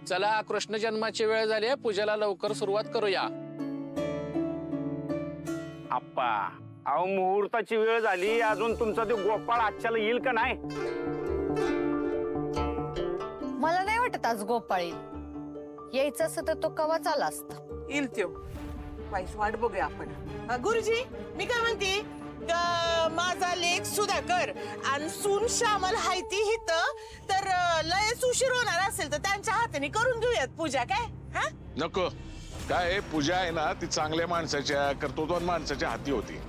चला, कृष्ण जन्माची वेळ झाली आहे, पूजेला लवकर सुरुवात करूया. आप्पा, अहो मुहूर्ताची वेळ झाली, अजून तुमचा तो गोपाळ आजच्याला येईल का नाही? मला नाही वाटत आज गोपाळ येईल. यायचं असं तर तो कवाच आला असता. येईल त्यो. वाईस वाट बघूया आपण. गुरुजी, मी काय म्हणते, माझा लेख सुधाकर आणि सून श्यामल हाय ती हित, तर लयच उशीर होणार असेल तर त्यांच्या हाताने करून घेऊयात पूजा. काय हा? नको, काय पूजा आहे ना ती चांगल्या माणसाच्या कर्तृत्वान माणसाच्या हाती होती.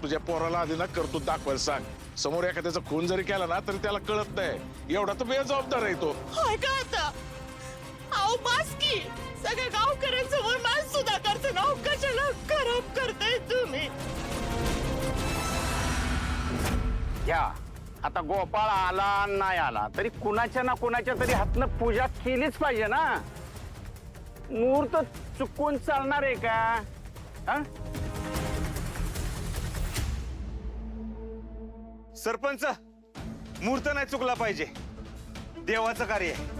तुझ्या पोराला आधी ना कर्तृत्व दाखवायला सांग. समोर एखाद्याचा खून जरी केला ना तरी त्याला कळत नाही. एवढा तर बेजबाबदार आहे तो. होय का आता? अहो बास की, सगळ्या गावकऱ्यांसमोर माझ सुधाकरचं नाव कशाला खराब करताय तुम्ही? घ्या, आता गोपाळ आला नाही आला तरी कुणाच्या ना कुणाच्या तरी हातनं पूजा केलीच पाहिजे ना. मुहूर्त चुकून चालणार आहे का? हा? सरपंच, मुहूर्त नाही चुकला पाहिजे. देवाचं कार्य आहे.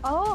अहो